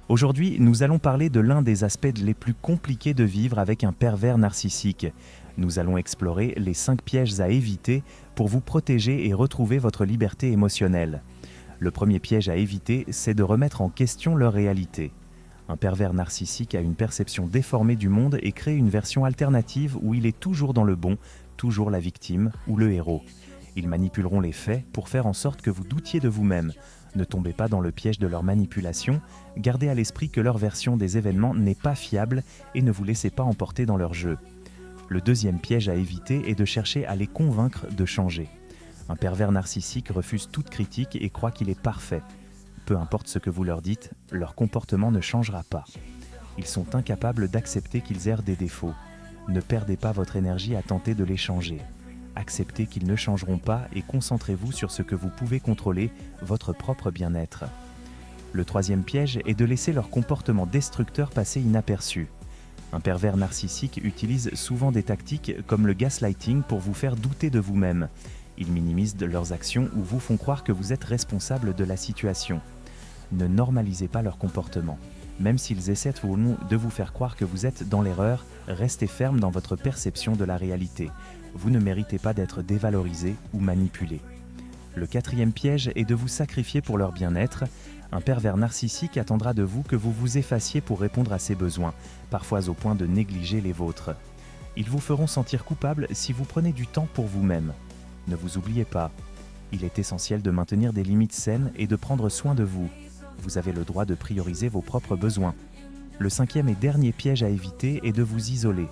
Aujourd'hui, nous allons parler de l'un des aspects les plus compliqués de vivre avec un pervers narcissique. Nous allons explorer les 5 pièges à éviter pour vous protéger et retrouver votre liberté émotionnelle. Le premier piège à éviter, c'est de remettre en question leur réalité. Un pervers narcissique a une perception déformée du monde et crée une version alternative où il est toujours dans le bon, toujours la victime ou le héros. Ils manipuleront les faits pour faire en sorte que vous doutiez de vous-même. Ne tombez pas dans le piège de leur manipulation, gardez à l'esprit que leur version des événements n'est pas fiable et ne vous laissez pas emporter dans leur jeu. Le deuxième piège à éviter est de chercher à les convaincre de changer. Un pervers narcissique refuse toute critique et croit qu'il est parfait. Peu importe ce que vous leur dites, leur comportement ne changera pas. Ils sont incapables d'accepter qu'ils aient des défauts. Ne perdez pas votre énergie à tenter de les changer. Acceptez qu'ils ne changeront pas et concentrez-vous sur ce que vous pouvez contrôler, votre propre bien-être. Le troisième piège est de laisser leur comportement destructeur passer inaperçu. Un pervers narcissique utilise souvent des tactiques comme le gaslighting pour vous faire douter de vous-même. Ils minimisent leurs actions ou vous font croire que vous êtes responsable de la situation. Ne normalisez pas leur comportement. Même s'ils essaient de vous faire croire que vous êtes dans l'erreur, restez ferme dans votre perception de la réalité. Vous ne méritez pas d'être dévalorisé ou manipulé. Le quatrième piège est de vous sacrifier pour leur bien-être. Un pervers narcissique attendra de vous que vous vous effaciez pour répondre à ses besoins, parfois au point de négliger les vôtres. Ils vous feront sentir coupable si vous prenez du temps pour vous-même. Ne vous oubliez pas, il est essentiel de maintenir des limites saines et de prendre soin de vous. Vous avez le droit de prioriser vos propres besoins. Le cinquième et dernier piège à éviter est de vous isoler.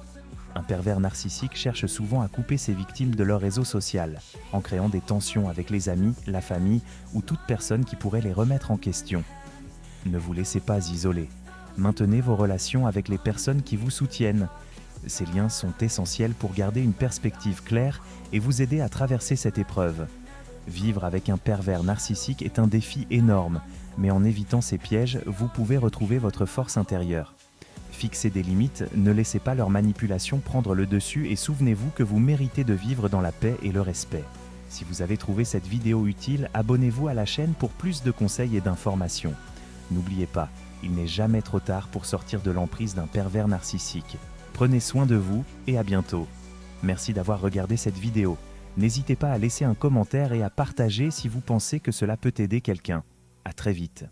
Un pervers narcissique cherche souvent à couper ses victimes de leur réseau social, en créant des tensions avec les amis, la famille ou toute personne qui pourrait les remettre en question. Ne vous laissez pas isoler. Maintenez vos relations avec les personnes qui vous soutiennent. Ces liens sont essentiels pour garder une perspective claire et vous aider à traverser cette épreuve. Vivre avec un pervers narcissique est un défi énorme, mais en évitant ces pièges, vous pouvez retrouver votre force intérieure. Fixez des limites, ne laissez pas leur manipulation prendre le dessus et souvenez-vous que vous méritez de vivre dans la paix et le respect. Si vous avez trouvé cette vidéo utile, abonnez-vous à la chaîne pour plus de conseils et d'informations. N'oubliez pas, il n'est jamais trop tard pour sortir de l'emprise d'un pervers narcissique. Prenez soin de vous et à bientôt. Merci d'avoir regardé cette vidéo. N'hésitez pas à laisser un commentaire et à partager si vous pensez que cela peut aider quelqu'un. À très vite.